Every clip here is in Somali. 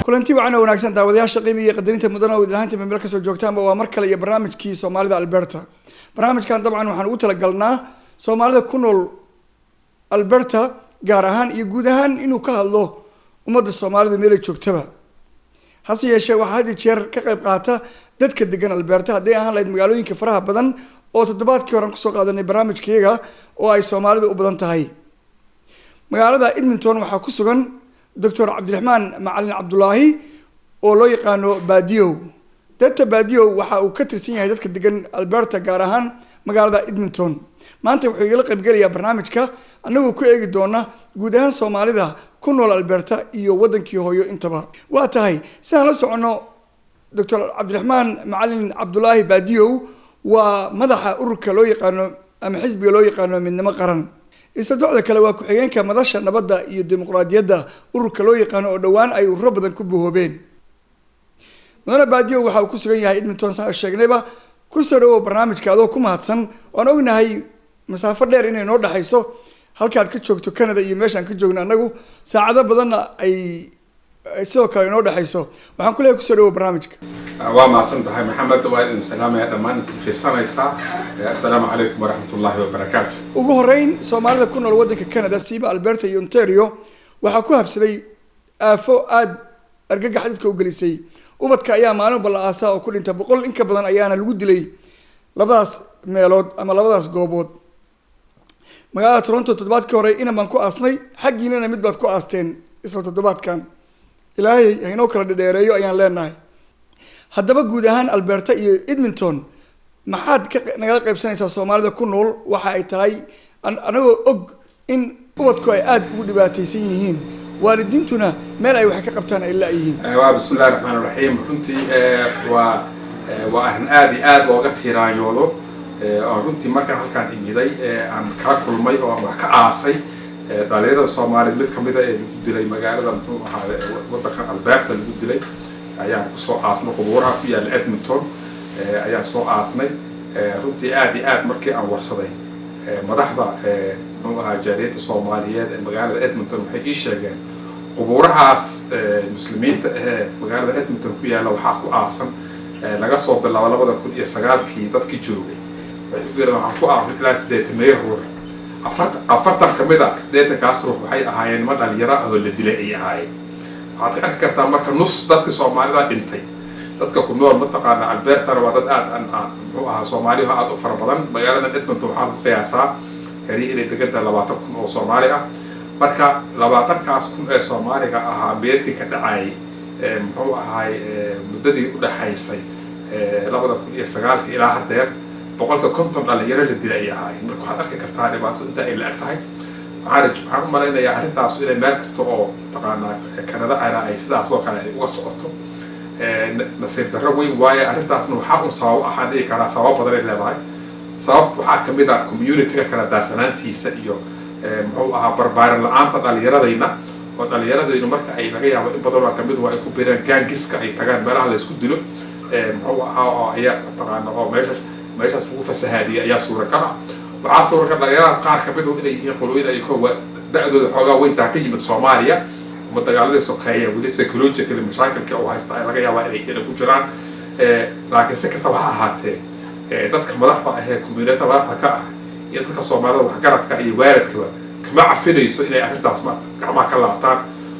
kulanti wacan wanaagsan daawadayaasha qiimiga iyo qadarinta mudana oo idlahaanta meel ka soo joogtaan waa mar kale iyo barnaamijkii Soomaalida Alberta barnaamijkan dabcan waxaan ugu talagalnaa Soomaalida ku nool Alberta gaar ahaan iyo guud ahaan inuu ka hadlo ummadda Soomaalida meel ay joogtaba hase yeeshee waxa had jeer ka qayb qaata dadka degan Alberta haday ahaan lahayd magaalooyinka faraha badan oo toddobaadkii hore ku soo qaadanay barnaamijkeega oo ay Soomaalida u badan tahay magaalada Edmonton waxa ku sugan دكتور عبد الرحمن معلن عبد الله oo loo yaqaano Baadiyo dadka Baadiyo waxa uu ka tirsan yahay dadka degan Alberta gaar ahaan magaalada Edmonton maanta wuxuu igala qayb galayaa barnaamijka anagoo ku eegi doona guud ahaan Soomaalida ku nool Alberta iyo wadankii hooyo intaba waa tahay sidaan la socono دكتور عبد الرحمن معلن عبد الله Baadiyo waa madaxa ururka loo yaqaano ama xisbiga loo yaqaano midnimo qaran isla kale waa ku xigeenka madasha nabadda iyo dimuqraadiyadda ururka loo yaqaan oo dhawaan ay urur badan ku buuhoobeen madana Baadiyo waxa uu ku sugan yahay Edmonton saan sheegnayba ku soo dhawo barnaamijka adoo ku mahadsan oo ognahay masaafo dheer inay noo dhaxayso halka aad ka joogto Canada iyo meeshaan ka joogno anagu saacado badan ay sidoo kale noo dhaxayso waxaan ku leeyahay ku soo dhawo barnaamijka waa maasantahay maxamed waa idin salaamaya dhammaan fiirsanaysa assalaamu calaykum waraxmatullaahi wabarakaatuh ugu horeyn Soomaalida ku nool wadanka Canada siiba Alberta iyo Ontario waxa ku habsaday aafo aad argagax dadka u galisay ubadka ayaa maalin balaasa oo ku dhintay 100 in ka badan ayaana lagu dilay labadaas meelood ama labadaas goobood magaalada Toronto toddobaadkii hore inaan ku aasnay xaqiina mid baad ku aasteen isla toddobaadkan ilaahay inoo kala dheereeyo ayaan leenahay haddaba guud ahaan Alberta iyo Edmonton maxaad ka nagala qaybsanaysaa Soomaalida ku nool waxa ay tahay anagoo og in ubadku ay aad ugu dhibaataysan yihiin waalidiintuna meel ay wax ka qabtaan ay laayihiin waa bismillaahir rahmaanir rahiim runtii waa arrin aad looga tiiraayoodo oo runtii markaan halkaan imiday aan kala kulmay oo wax ka aasay dhalinyarada Soomaaliyeed mid kamid ah ee lagu dilay magaalada muxuu ahaa wadanka Alberta lagu dilay ayaan ku soo aasnay qubuuraha ku yaal Edmonton ayaan soo aasnay runtii aad markii aan warsaday madaxda muxuu ahaa jaaliyadda Soomaaliyeed ee magaalada Edmonton waxay ii sheegeen qubuurahaas muslimiinta ee magaalada Edmonton ku yaala waxa ku aasan laga soo bilaabo 2009kii dadkii joogay waxaan ku aasay ilaa 8 ruux afartan kamid ah 8 kaas ruux waxay ahaayeen ma dhalinyaro ah oo la dilay ay ahaayeen waxaad ka arki kartaa marka nus dadka Soomaalida dhintay dadka ku nool mataqaana Alberta waa dad aad muxuu ahaa Soomaaliya aad u fara badan magaalada Edmonton waxaa lagu qiyaasaa kaliya inay degan tahay 20,000 oo Soomaali ah marka 20,000 ee Soomaaliga ahaa meedkii ka dhacay muxuu ahaay muddadii u dhaxaysay 2009 ilaa haddeer 150 dhalinyaro la dilay ay ahaayeen marka waxaad arki kartaa dhibaato inta ay la eg tahay waxaan u malaynayaa arrintaas inay meel kasta oo taqaanaa Canada ay sidaas oo kale uga socoto nasiib darro weyn waaye arrintaasna waxaa un sabab ahaan dhihi karaa sabab badan ay leedahay sababta waxaa kamid ah community-ga kala daadsanaantiisa iyo muxuu ahaa barbaarin la-aanta dhalinyaradayna oo dhalinyaradayna marka ay laga yaabo in badan oo kamid waa ay ku biiraan gaangiska ay tagaan meelaha la isku dilo muxuu ahaa oo ayaa taqaana oo meeshaas ugu fasahaadiyay ayaa suuragal ah waxaa suuragal dhalinyaradaas qaar kamid ah inay yihiin qolooyin ay koowa da'dooda xoogaa weyntaa ka yimid Soomaaliya uma dagaaladii sokeeye weli psychological mashaakilka oo haysta ay laga yaabaa inay ku jiraan laakiin si kastaba ha ahaatee dadka madaxda ah ee community madaxda ka ah iyo dadka Soomaalida waxgaradka iyo waalidkaba kama cafinayso inay arrintaas gacmaha ka laabtaan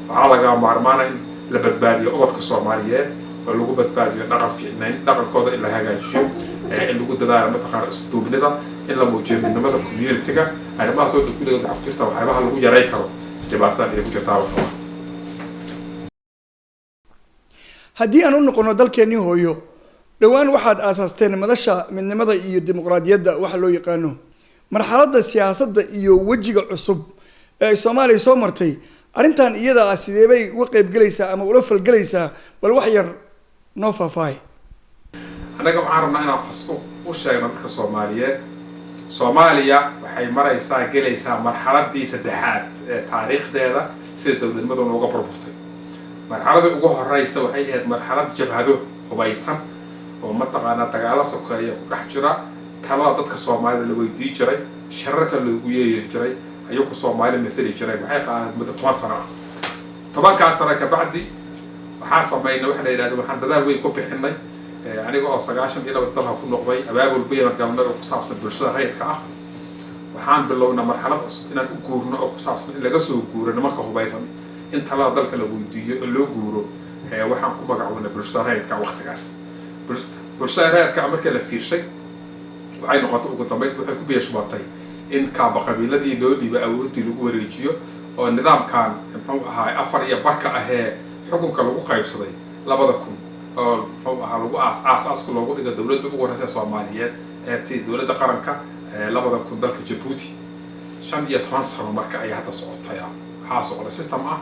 waxaa laga maarmaanaa in la badbaadiyo ubadka Soomaaliyeed oo lagu badbaadiyo dhaqan fiicnayn dhaqankooda in la hagaajiyo in lagu dadaalo mataqaana isku duubnida in la muujiyo midnimada community-ga arrimahaas oo dhan waxa ku jirta waxyaabaha lagu yareyn karo dhibaatada ay ku jirtaa waxaa haddii aan u noqono dalkeenii hooyo dhawaan waxaad aasaasteen madasha midnimada iyo dimuqraadiyadda waxa loo yaqaano marxaladda siyaasadda iyo wejiga cusub ee Soomaaliya soo martay arrintan iyada ah sidee bay uga qayb galaysaa ama ula falgalaysaa bal wax yar noo faahfaahay anaga waxaan rabnaa inaan fasco u sheegno dadka Soomaaliyeed Soomaaliya waxay maraysaa galaysaa marxaladdii saddexaad ee taariikhdeeda sida dawladnimadu uga burburtay marxaladda ugu horeysa waxay ahayd marxalad jabhado hubaysan oo mataqaanaa dagaalo sokeeya ku dhex jira talada dadka Soomaalida la weydiin jiray shararka lagu yeeri jiray ayuu Soomaali mithili jiray waxay qaadan muddo 10 sano tobankaas sano ka bacdi waxaa sameeyay waxa la yiraahdo waxaan dadaal weyn ku bixinay aniga oo 90 ila dalka ku noqday abaabul bayna galnay oo ku saabsan bulshada rayidka ah waxaan bilowna marxalad cusub inaan u guurno oo ku saabsan in laga soo guuro nimanka hubaysan in talada dalka la weydiiyo oo loo guuro waxaan ku magacaabnay bulshada rayidka waqtigaas bulshada rayidka markii la fiirshay waxay noqotay ugu dambeys waxay ku beeshmatay in kaaba qabiiladii loo dhiibay awoodii lagu wareejiyo oo nidaamkan muxuu ahaa afar iyo barka ahee xukunka lagu qaybsaday 2000 oo muxuu ahaa lagu aas-aasku loogu dhigo dawladda ugu horeysa Soomaaliyeed ee tii dawladda qaranka 2000 dalka Djibouti 15 sano marka ay hadda socotay waxaa socda system ah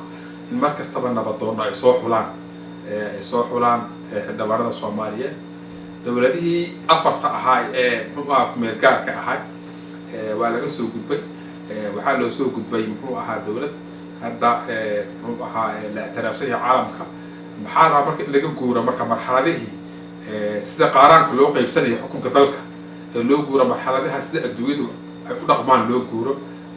in markastaba nabadoon ay soo xulaan xildhibaanada Soomaaliyeed dawladihii afarta ahaa ee muxuu ahaa meel gaarka ahaa waa laga soo gudbay waxaa loo soo gudbay muxuu ahaa dawlad hadda muxuu ahaa la ictiraafsan caalamka maxaa la marka laga guuro marka marxaladihii sida qaaraanka loo qaybsanayo xukunka dalka ee loo guuro marxaladaha sida adduunyadu ay u dhaqmaan loo guuro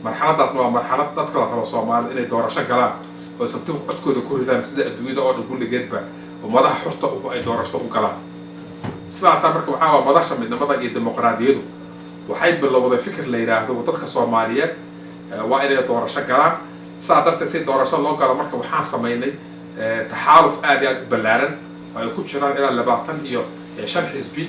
marxaladaasna waa marxalad dadka la rabo Soomaalida inay doorasho galaan oo sabtib codkooda ku ridaan sida adduunyada oo dhan kulligeedba oo madaxa xurta ay doorasho u galaan sidaas marka waxaa waa madaxa midnimada iyo dimuqraadiyadu waxay bilowday fikir la yiraahdo dadka Soomaaliyeed waa inay doorasho galaan saarta si doorasho loo galo marka waxaan sameeynay taxaaluf aad iyo aad ballaaran ay ku jiraan ilaa 20 iyo 5 xisbi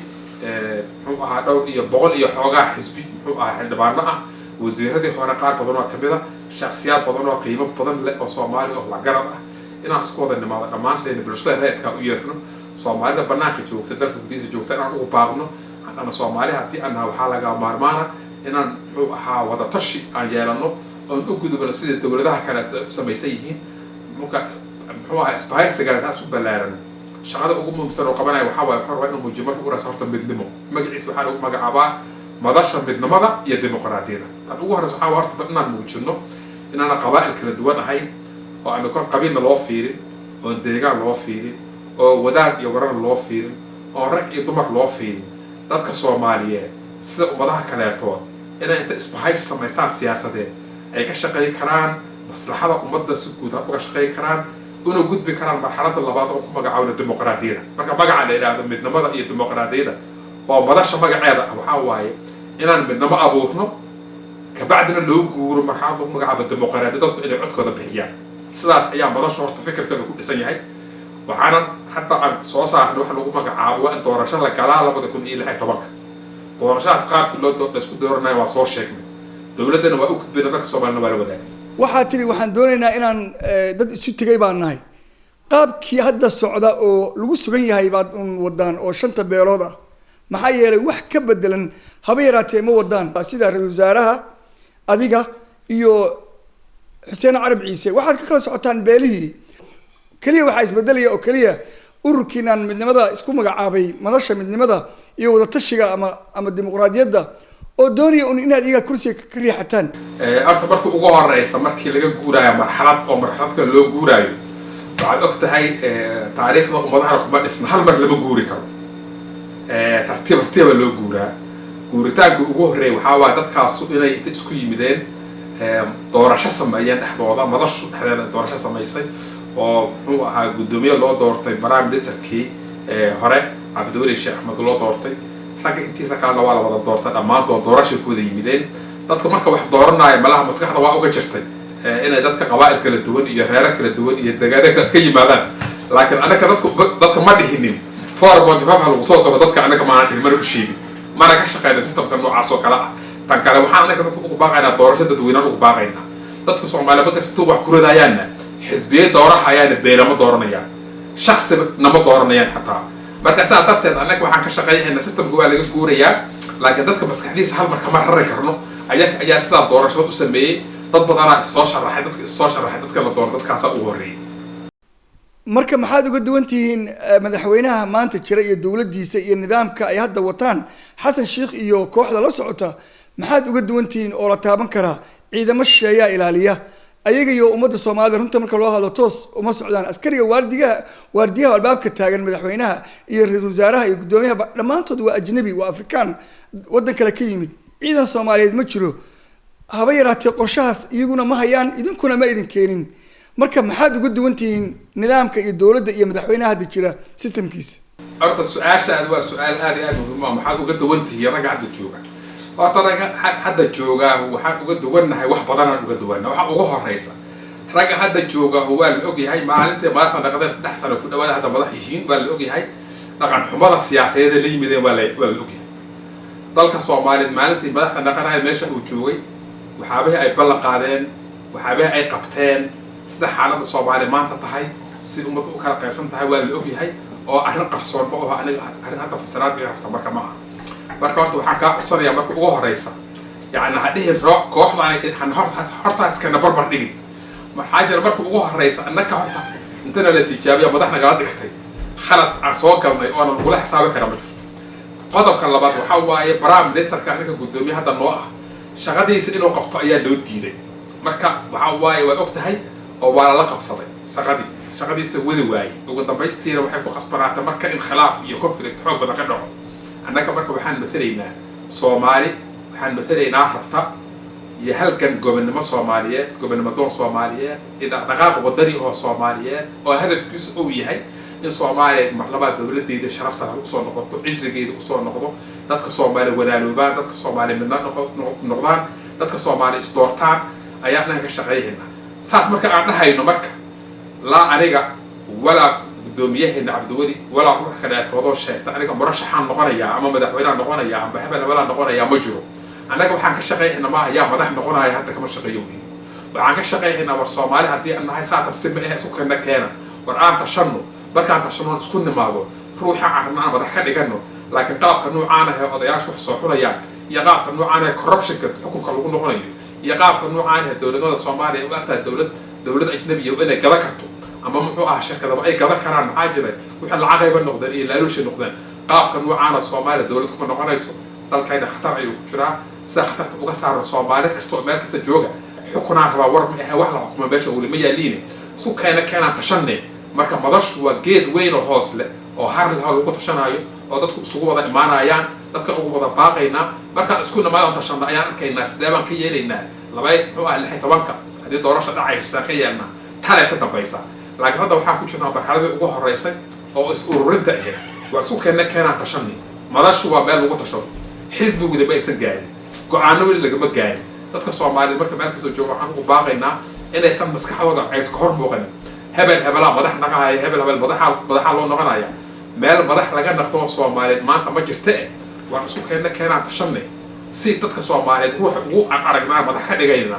muxuu ahaa dhowr iyo 100 iyo xoogaa xisbi muxuu ahaa xildhibaano ah wasiiradii hore qaar badan oo kamid ah shakhsiyaad badan oo qiimo badan leh oo Soomaali oo la garab ah inaan isku wada nimaado dhamaanteen bulshada rayidka u yeerno Soomaalida banaanka joogta dalka gudihiisa joogta inaan ugu baaqno ana Soomaali hadii aan waxa laga maarmaana inaan muxuu ahaa wada tashi aan yeelano oo u gudubno sida dawladaha kale u sameeyay yihiin muxuu ahaa isbahaysigaas u ballaaran shaqada ugu muhiimsan oo qabanaya waxa waaye xor inuu muujiyo marka uu raasarto midnimo magaciisa waxa lagu magacaabaa madasha midnimada iyo dimuqraadiyada tan ugu horeysa waxa warta inaan muujino inaan qabaa'il kala duwan ahayn oo aan kor qabiilna loo fiirin oo deegaan loo fiirin oo wadaad iyo waran loo fiirin oo rag iyo dumar loo fiirin dadka Soomaaliyeed sida ummadaha kaleeto inay inta isbahaysi sameystaan siyaasadeed ay ka shaqeyn karaan maslaxada ummadda si guud ah uga shaqeyn karaan una gudbi karaan marxaladda labaad oo ku magacaawda dimuqraadiyada marka magaca la yiraahdo midnimada iyo dimuqraadiyada oo madasha magaceeda waxa waaye inaan midnimo abuurno ka bacdina loo guuro marxaladda magacaawda dimuqraadiyada dadku inay codkooda bixiyaan sidaas ayaa madasha horta fikirkeeda ku dhisan yahay waxaana hatta aan soo saarno waxa lagu magacaabo in doorasho la galaa 2016 doorashadas qaabkii loo isku dooranayo waa soo sheegnay dawladana waa u gudbina dadka Soomaaliyeed waa la wadaagay waxaa tiri waxaan doonaynaa inaan dad isu tagay baan nahay qaabkii hadda socda oo lagu sugan yahay baad wadaan oo 5 beelood ah maxaa yeelay wax ka bedelan haba yaraatee ma wadaan sida ra'iisul wasaaraha adiga iyo Xuseen Carab Ciise waxaad ka kala socotaan beelihii kaliya waxa isbedelaya oo kaliya ururkiinan midnimada isku magacaabay madasha midnimada iyo wada tashiga ama dimuqraadiyadda oo doonaya inaad iyaga kursiga ka riixataan arta markii ugu horeysa markii laga guuraayo marxaladka loo guuraayo waxaad ogtahay taariikhda ummadaha kuma dhisna hal mar lama guuri karo tartiib loo guuraa guuritaanka ugu horeeyay waxa waa dadkaas inay isku yimideen doorasho sameeyeen dhexdooda madashu dhexdeeda doorasho sameysay oo muxuu ahaa gudoomiye loo doortay Prime Ministerkii hore Cabdiweli Sheekh Ahmed loo doortay rag intiisa kala waa la wada doortay dhamaantood doorasho ku wada yimideen dadka marka wax dooranaya malaha maskaxda waa uga jirtay inay dadka qabaa'il kala duwan iyo reer kala duwan iyo deegaanada ka yimaadaan laakiin anaka dadka ma dhihinin 4.5 lagu soo dooro dadka anaka ma dhihin mar u sheegin mana ka shaqeynaa systemka noocaas oo kala ah tan kale waxaan anaka ugu baaqaynaa doorasho dadweynaha ugu baaqaynaa dadka Soomaaliyeed marka si wax ku ridaayaan xisbiye doorahayaan beelama dooranayaan shakhsi nama dooranayaan xataa marka saa darteed anaka waxaan ka shaqeeynaa systemka waa laga guurayaa laakiin dadka maskaxdiisa hal mar kama rari karno ayaa sidaa doorashada u sameeyay dad badan soo sharaxay dadka la doorto dadkaas ugu horeeyay marka maxaad uga duwan tihiin madaxweynaha maanta jira iyo dawladdiisa iyo nidaamka ay hadda wataan Xasan Sheekh iyo kooxda la socota maxaad uga duwan tihiin oo la taaban karaa ciidamo shisheeya ilaaliya ayaga iyo ummadda Soomaalida runta marka loo hadlo toos uma socdaan askariga waardiyaha albaabka taagan madaxweynaha iyo ra'iisul wasaaraha iyo gudoomiyaha dhamaantood waa ajnabi waa Afrikaan wadan kale ka yimid ciidan Soomaaliyeed ma jiro haba yaraatee qorshahaas iyaguna ma hayaan idinkuna ma idin keenin marka maxaad uga duwan tihiin nidaamka iyo dawladda iyo madaxweynaha hadda jira systemkiisa horta su'aashaadu waa su'aal aad iyo aad muhiim ah maxaad uga duwan tihiin ragga hadda jooga horta ragga hadda jooga waxaan uga duwannahay wax badan aan uga duwannahay waxa ugu horeysa ragga hadda jooga waa la ogyahay maalintii madaxda dhaqadan 3 sano ku dhawaad hadda madax yihiin waa la ogyahay dhaqan xumada siyaasadeed la yimideen waa la ogyahay dalka Soomaaliyeed maalintii madaxda dhaqanahay meesha uu joogay waxaabaha ay ballan qaadeen waxaabaha ay qabteen sida xaaladda Soomaaliya maanta tahay si ummad u kala qaybsan tahay waa la ogyahay oo arrin qarsoon ma aha aniga arrin hadda fasiraad iyo rabta marka ma aha marka horta waxaan ka codsanayaa marka ugu horeysa yani hadhiin kooxdan hortaas kana barbar dhigin maxaa jira marka ugu horeysa annaka horta intana la tijaabiyo madaxna gala dhigtay khalad aan soo galnay oo aan ugu xisaabi kara ma jirto qodobka labaad waxa waaye prime ministerka aniga gudoomiyaha hadda noo ah shaqadiisa inuu qabto ayaa loo diiday marka waxa waaye waa ogtahay oo waa la qabsaday shaqadiisa wadi waayay ugu dambaystiina waxay ku qasbanaatay marka in khilaaf iyo conflict xoog badan ka dhaco annaka marka waxaan matalaynaa Soomaali waxaan matalaynaa rabta iyo halkan gobonnimo Soomaaliyeed gobonnimo doon Soomaaliyeed ida dhaqaaq wadani oo Soomaaliyeed oo hadafkiisu uu yahay in Soomaaliyeed marlaba dawladeeda sharafta u soo noqoto cizigeeda u soo noqdo dadka Soomaali walaaloobaan dadka Soomaali midna noqdaan dadka Soomaali isdoortaan ayaan ka shaqeeynaa saas marka aan dhahayno marka la aniga wala gudoomiyaheena Cabdiwali wala ruux kale oo sheegta aniga murashaxan noqonaya ama madaxweynaha noqonaya ama hebel wala noqonaya ma jiro anaga waxaan ka shaqeeynaa ma ayaa madax noqonaya hadda kama shaqeeyo waxaan ka shaqeeynaa war Soomaali hadii aan nahay saata sima ee isku keena war aan tashano markaan tashano isku nimaado ruuxa aan madax ka dhigano laakiin qaabka noocan ah odayaashu wax soo xurayaan iyo qaabka noocan ah corruption-ka xukunka lagu noqonayo iyo qaabka noocan ah dawladda Soomaaliya oo ataa dawlad ajnabiga oo inay gala karto ama muxuu ah shirkadaba ay gala karaan maxaa jira waxa lacag ay noqdeen iyo laaluush noqdeen qaabka noocan ah Soomaaliya dawlad ku noqonayso dalkayna khatar ayuu ku jiraa saxtarta uga saaro Soomaaliya kasta meel kasta jooga xukunaan raba war ma aha wax la xukumo meesha wali ma yaaliin su keena tashanne marka madash waa geed weyn oo hoos leh oo har lagu tashanayo oo dadku isugu wada imaanayaan dadka ugu wada baaqayna marka isku nimaadaan tashanna ayaan arkaynaa sideeban ka yeelaynaa labay muxuu ah 16 hadii doorasho dhacaysa ka yeelna tale ka dambaysa laakiin hadda waxaa ku jirnaa marxaladii ugu horeysay oo is ururinta ah waa isku keena tashanni madash waa meel lagu tashado xisbigu ma aysan gaarin go'aano wali lagama gaarin dadka Soomaaliyeed marka meel kasta jooga waxaan ugu baaqaynaa inaysan maskaxdooda ay iska hor muuqanin hebel madax naqaaya hebel madaxa loo noqonaya meel madax laga naqdo Soomaaliyeed maanta ma jirto waa isku keena tashanne si dadka Soomaaliyeed ruux ugu aragnaa madax ka dhigayna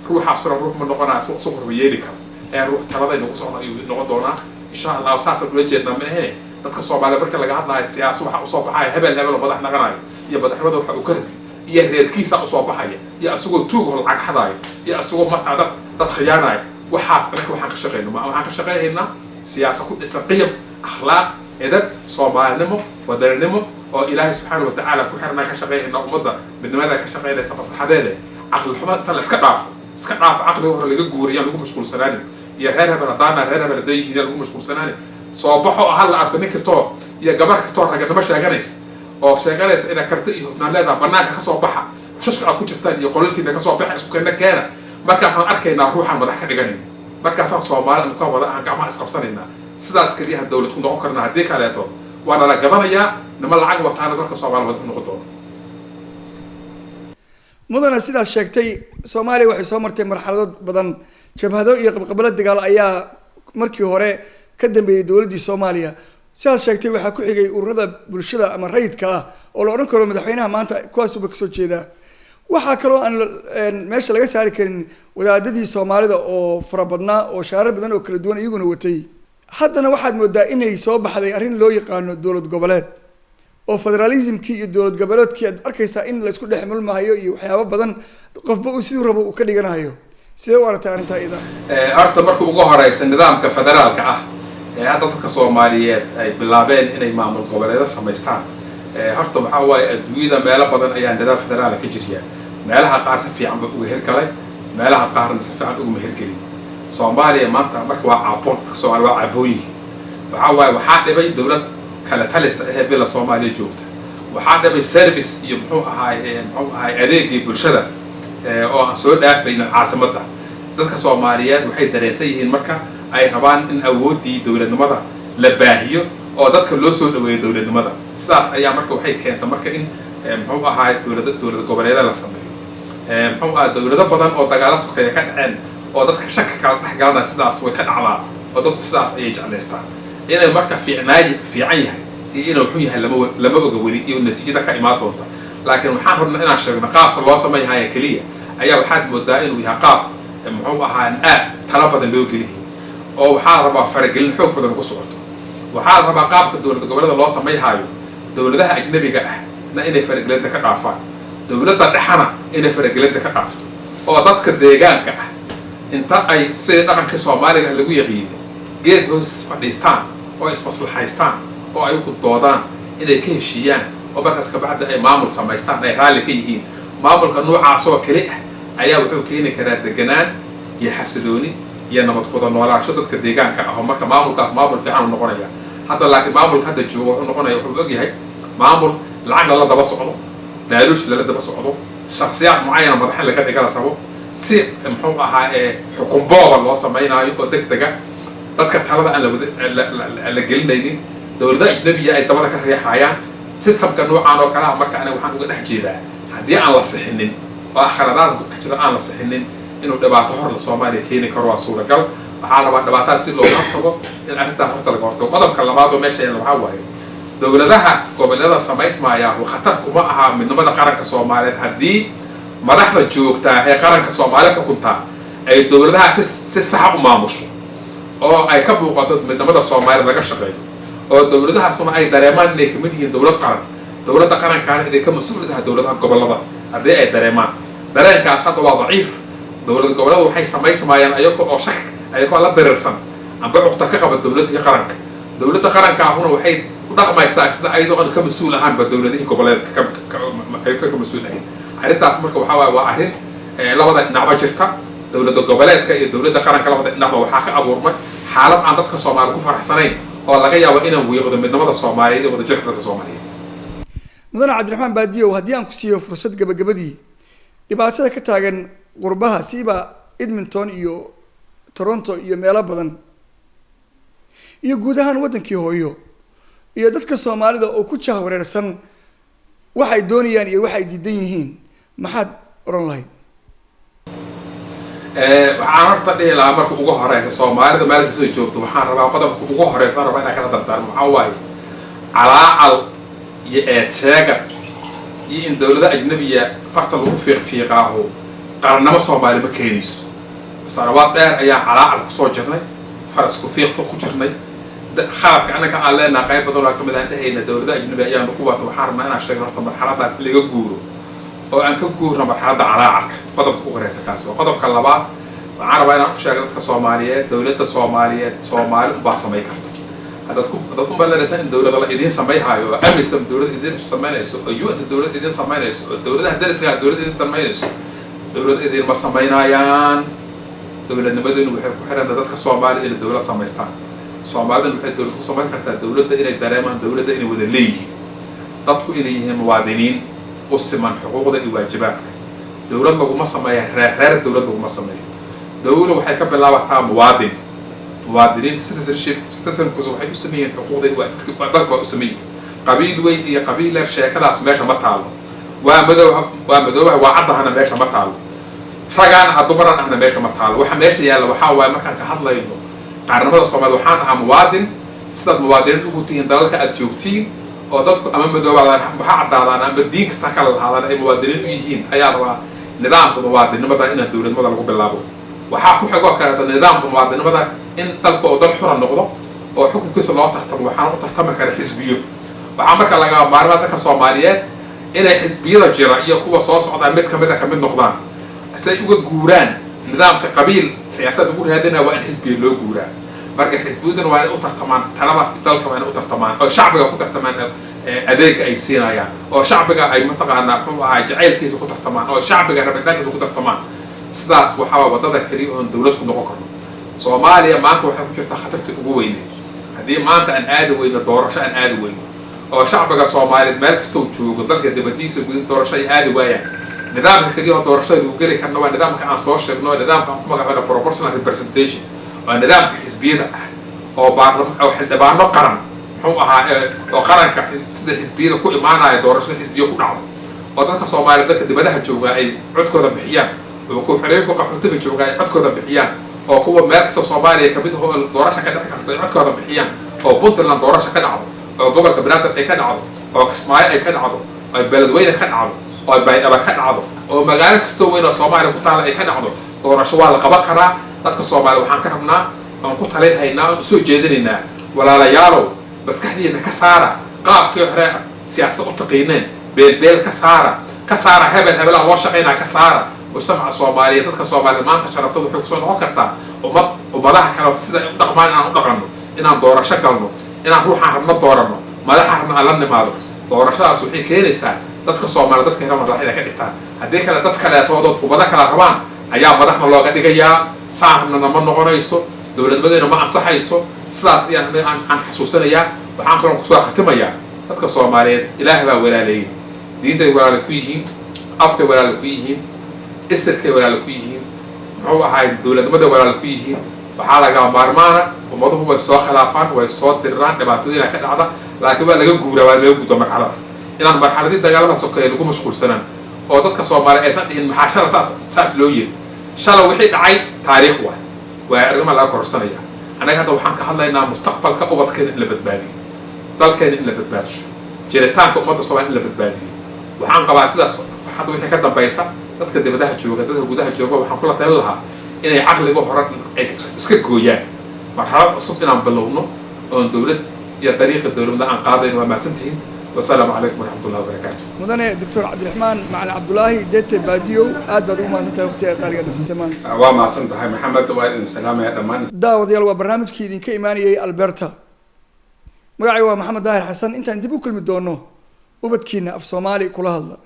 ruuxaas ruux ma noqonaa soo yeeli karo ee ruux talada inuu soo noqon doona insha Allah saas loo jeedna ma ahe dadka Soomaaliyeed marka laga hadlayo siyaasad waxa soo baxay hebel madax naqanayo iyo madaxwada waxa uu ka rabay iyo reerkiisa soo baxaya iyo asagoo tuugo lacag xadayo iyo asagoo maqaada dad khiyaanay waxaas marka waxaan ka shaqeynaa waxaan ka shaqeynaa siyaasad ku dhisan qiyam akhlaaq edeb Soomaalinimo wadaninimo oo Ilaahay subhanahu wa ta'ala ku xirnaa ka shaqeynaa ummadda midnimada ka shaqeynaysa maslaxadeeda aqal xumada tan iska dhaaf aqliga hore laga guuriyo lagu mashquulsanaan iyo reer hebel dayhiin lagu mashquulsanaan soo baxo hal arko nin kasto iyo gabar kasto raganimo sheeganaysa oo sheeganaysa ina karti iyo hufnaan leedahay banaanka ka soo baxa shashka aad ku jirtaan iyo qolalkiina ka soo baxa isku keena markaasaan arkaynaa ruuxan madax ka dhiganayna markaasaan Soomaaliland ka wada aan gacmaha isqabsanayna sidaas kaliya dawlad ku noqon karnaa hadii kaleeto waana la gadanayaa nima lacag wataana dalka Soomaaliland ku noqon doona mudana sidaas sheegtay Soomaaliya waxay soo martay marxalado badan jabhado iyo qabqabalo dagaal ayaa markii hore ka dambeeyay dawladda Soomaaliya sidaas sheegtay waxa ku xigay ururada bulshada ama rayidka ah oo la oran karo madaxweynaha maanta kuwaas uu ka soo jeeda waxa kale oo aan meesha laga saari karin wadaadadii Soomaalida oo farabadnaa oo shaarar badan oo kala duwan iyaguna watay haddana waxaad moodaa inay soo baxday arrin loo yaqaano dawlad goboleed oo federalismkii iyo dawlad goboleedkii aad arkaysaa in la isku dhexmulmahayo iyo waxyaabo badan qofba uu sidoo rabo uu ka dhiganayo sidee u aragtaa arrinta iyada horta markuu ugu horeysa nidaamka federaalka ah hadda dadka Soomaaliyeed ay bilaabeen inay maamul goboleed sameystaan horta waxa waaye adduunyada meelo badan ayaa nidaam federaal ka jira meelaha qaar si fiican buu uga hirgalay meelaha qaarna si fiican ugu mehergelin Soomaaliya maanta marka waa caabon Soomaali waa cabooyin waxa waaye waxaa dhibay dawlad kala talis ah villa Soomaaliya joogta waxaa dhibay service iyo muxuu ahaay adeegii bulshada oo aan soo dhaafayna caasimadda dadka Soomaaliyeed waxay dareensan yihiin marka ay rabaan in awoodii dawladnimada la baahiyo oo dadka loo soo dhaweeyo dawladnimada sidaas ayaa marka waxay keentay marka in muxuu ahaay dawlad goboleedyada la sameeyo muxuu ahaay dawlado badan oo dagaalo sokeeye ka dhaceen oo dadka shaki kala dhexgalana sidaas way ka dhacdaa oo dadku sidaas ayay jeclaystaan inay marka fiican yahay iyo inuu xun yahay lama oga weli iyo natiijada ka imaan doonta laakiin waxaan rabnaa inaan sheegno qaabka loo sameeyahay kaliya ayaa waxaad moodaa inuu yahay qaab muxuu ahaay aad tala badan loo geliyo oo waxaa la rabaa faragelin xoog badan ku socoto waxaa la rabaa qaabka dawlad goboleeda loo sameeyayo dawladaha ajnabiga ah na inay faragelinta ka dhaafaan dawladda dhexana inay faragelinta ka dhaafto oo dadka deegaanka ah inta ay si dhaqanka Soomaaliga lagu yaqiin geed hoos fadhiistaan oo ismaslaxaystaan oo ay ku doodaan inay ka heshiiyaan oo markaas ka bacda ay maamul samaystaan ay raali ka yihiin maamulka noocaas oo kale ah ayaa wuxuu keeni karaa deganaan iyo xasilooni iyo nabad ku noolaansho dadka deegaanka ah oo marka maamulkaas maamul fiican u noqonaya hadda laakiin maamulka hadda joogo wuxuu noqonaya wuxuu og yahay maamul lacag la daba socdo daaluush la daba socdo shakhsiyaad muayana madaxan laga dhiga la rabo si muxuu ahaa xukun booba loo sameeynayo oo degdega dadka talada aan la gelinaynin dawladda ajnabiga ay dabada ka riixayaan systemka noocan oo kala marka anaga waxaan uga dhex jeedaa haddii aan la sixinin oo akhradaad ku jira aan la sixinin inuu dhibaato hor la Soomaaliya keeni karo waa suuragal waxaa rabaa dhibaatadaas si looga hortago in arrinta horta laga hortago qodobka labaad oo meesha yaala waxaa waaye dawladaha goboleeda samaysmaya oo khatar kuma aha midnimada qaranka Soomaaliyeed haddii madaxda joogta ee qaranka Soomaaliya ka kunta ay dawladaha si sax u maamusho oo ay ka muuqato midnimada Soomaaliya laga shaqeeyo oo dawladahaasuna ay dareemaan inay kamid yihiin dawladda qarankaana inay ka mas'uul tahay dawladaha gobolada haddii ay dareemaan dareenkaas hadda waa daciif dawlad goboleedu waxay samaysmayaan ayagoo la diriirsan amba cugta ka qaba dawladda qaranka ahuna waxay u dhaqmaysaa sida ayadoo ka mas'uul ahaanba dawladihii goboleedka ka mas'uul ahayn arrintaas marka waxaa waaye waa arrin labada dhinacba jirta dawladda goboleedka iyo dawladda qaranka labada dhinacba waxaa ka abuurmay xaalad aan dadka Soomaaliyeed ku faraxsanayn oo laga yaabo inaan wiiqdo midnimada Soomaaliyeed iyo wadajirka dadka Soomaaliyeed mudane Cabdiraxmaan Baadiyow haddii aan ku siiyo fursad gabagabadii dhibaatada ka taagan qurbaha siiba Edmonton iyo Toronto iyo meelo badan iyo guud ahaan wadankii hooyo iyo dadka Soomaalida oo ku jahwareersan waxay doonayaan iyo waxay diidan yihiin maxaad oran lahayd waxaan horta dhihi lahaa marka ugu horeysa Soomaalida meelka soo joogto waxaan rabaa qodobka ugu horeysa rabaa inaan kala dardaarmo waxaa waaye calaacal iyo eedsheega iyo in dawladda ajnabiga farta lagu fiiqaaho qarannimo Soomaali ma keenayso sanawaad dheer ayaa calaacal ku soo jirnay faras ku fiiq ku jirnay khaladka anaka aan leenahay qayb badan oo kamid ah dhahayna dawladda ajnabiga ayaa ku wato waxaan rabnaa inaan sheegno horta marxaladaas laga guuro oo aan ka guurno marxaladda calaacalka qodobka ugu horeysa kaas waa qodobka labaad waxaan rabaa inaan ku sheego dadka Soomaaliyeed dawladda Soomaaliyeed Soomaali u baa sameey karta hadda ku ballanaysan in dawladda la idin sameeyhayo oo amisom dawladda idin sameynayso oo UN dawladda idin sameynayso oo dawladaha dariska dawladda idin sameynayso dawladda idin ma sameynayaan dawladnimaduna waxay ku xiran dadka Soomaaliyeed inay dawlad sameystaan Soomaalida waxay dawlad ku sameyn kartaa dawladda inay dareemaan dawladda inay wada leeyihiin dadku inay yihiin muwaadiniin u siman xuquuqda iyo waajibaadka dawlad laguma sameeyo reer dawlad laguma sameeyo dawladdu waxay ka bilaabataa muwaadiniin citizenship waxay u sameeyeen xuquuqda iyo dadku waa u sameeyeen qabiil weyn iyo qabiil yar sheekadaas meesha ma taalo waa madoobaha waa caddahana meesha ma taalo ragaan dumaran ahna meesha ma taalo waxa meesha yaalla waxaa waaye markaan ka hadlayno qaranimada Soomaaliya waxaan ahaa muwaadin sidaad muwaadiniin ugu tihiin dalalka aad joogtiin oo dadku ama madoobaadaan waxa caddaadaan ama diin kasta kala lahaadaan ay muwaadiniin u yihiin ayaa rabaa nidaamka muwaadinimada in dawladnimada lagu bilaabo waxaa ku xigoo kaleeto nidaamka muwaadinimada in dalka oo dal xura noqdo oo xukunkiisa loo tartamo waxaan u tartami kara xisbiyo waxaa marka laga maarmaa dadka Soomaaliyeed inay xisbiyada jira iyo kuwa soo socda mid kamid noqdaan say uga guuraan nidaamka qabiil siyaasadda ugu raadinaya waa in xisbiga loo guuraa marka xisbiyaduna waa in u tartamaan talada dalka waa in u tartamaan oo shacbiga ku tartamaan adeega ay siinayaan oo shacbiga ay mataqaanaa muxuu ahaa jacaylkiisa ku tartamaan oo shacbiga rabitaankiisa ku tartamaan sidaas waxaa wadada kaliya oo dawlad ku noqon karno Soomaaliya maanta waxay ku jirtaa khatarta ugu weyn haddii maanta aan aadi weyno doorasho aan aadi weyno oo shacbiga Soomaaliyeed meel kasta uu joogo dalka dibadiisa gudihiisa doorasho ay aadi waayaan nidaamka kaliya oo doorashada lagu geli karno waa nidaamka aan soo sheegno nidaamka ku magacaabo proportional representation waa nidaamka xisbiyada ah oo baarlamaanka oo xildhibaano qaran muxuu ahaa oo qaranka sida xisbiyada ku imaanaya doorashada xisbiyo ku dhacdo oo dadka Soomaaliyeed dadka dibadaha jooga ay codkooda bixiyaan oo ku xireenku qaxootiga jooga ay codkooda bixiyaan oo kuwa meel kasta Soomaaliya kamid ah oo doorasho ka dhici karto ay codkooda bixiyaan oo Puntland doorasho ka dhacdo oo gobolka Banaadir ay ka dhacdo oo Kismaayo ay ka dhacdo oo Beledweyne ka dhacdo oo Baydhabo ka dhacdo oo magaalo kasta weyn oo Soomaaliya ku taal ay ka dhacdo doorasho waa la qaban karaa dadka Soomaaliya waxaan ka rabnaa aan ku taleehaynaa oo soo jeedinaynaa walaalayaalow maskaxdiina ka saara qaabkii hore siyaasadda u taqiineen beel ka saara hebel loo shaqeynaa ka saara mujtamaca Soomaaliyeed dadka Soomaaliyeed maanta sharaftooda waxay kusoo noqon kartaa ummadaha kale sida ay u dhaqmaan inaan u dhaqanno inaan doorasho galno inaan ruuxaan rabno dooranno madaxa rabno aan la nimaado doorashadaas waxay keenaysaa dadka Soomaaliyeed dadka hore madaxda ka dhigtaan haddii kale dad kaleetoodood ummada kala rabaan ayaa madaxna looga dhigayaa saarna ma noqonayso dawladnimadeenna ma ansaxayso sidaas aan xasuusanayaa waxaan kaloo kusoo khatimayaa dadka Soomaaliyeed Ilaahay baa walaaleeyay diintay walaal ku yihiin afkay walaal ku yihiin isirkay walaal ku yihiin muxuu ahaay dawladnimada walaal ku yihiin waxaa laga maarmaana ummaduhu way soo khilaafaan way soo dirraan dhibaatooyin ka dhacda laakiin waa laga guuraa waa laga gudbo marxaladaas inaan marxaladii dagaaladaas oo kale lagu mashquulsanaan oo dadka Soomaaliyeed aysan dhihin maxaa saas loo yiri shalay wixii dhacay taariikh waa arrimo laga korsanaya anaga hadda waxaan ka hadlaynaa mustaqbalka ubadkeena in la badbaadiyo dalkeena in la badbaadiyo jiritaanka ummadda Soomaaliyeed in la badbaadiyo waxaan qabaa sidaas hadda wixii ka dambaysa dadka dibadaha jooga dadka gudaha jooga waxaan kula talin lahaa inay caqliga hore ay iska gooyaan marxalad cusub inaan bilowno oo dawlad iyo dariiqa dawladda aan qaadayno waa maasantihiin والسلام عليكم ورحمة الله وبركاته. مدني دكتور عبد الرحمن معنا عبد الله ديت باديو أدبر وما سنت وقتي قارئ السمان. وما سنت هاي محمد وائل السلام يا دمان. داود يلا برنامج كيدين كإيمانية ألبرتا. مقعي محمد داهر حسن أنت عندي بكل مدونه وبتكينا في صومالي كل هذا.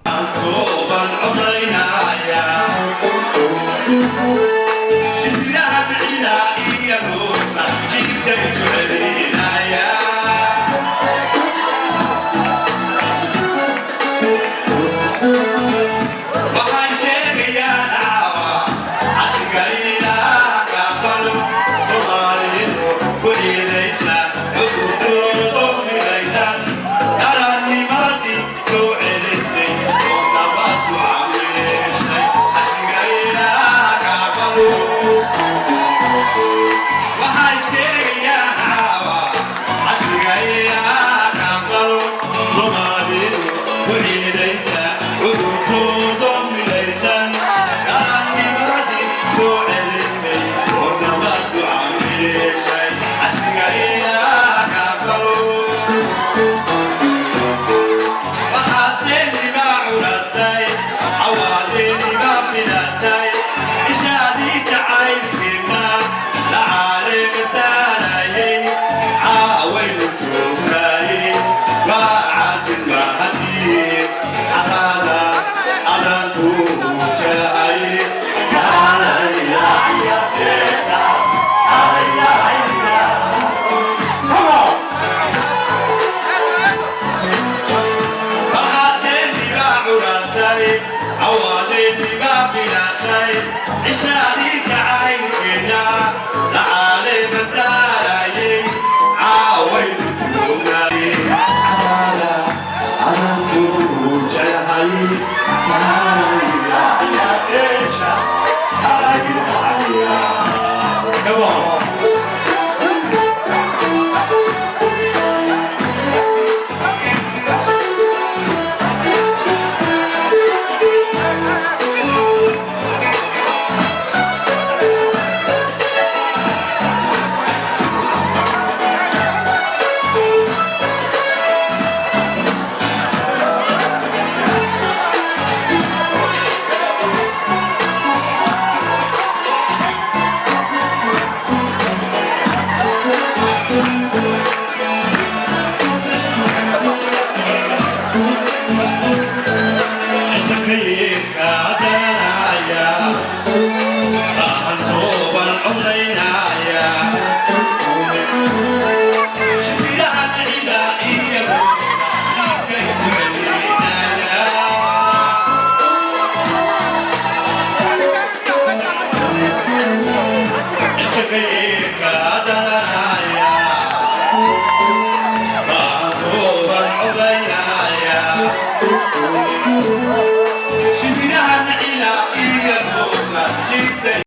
Come on.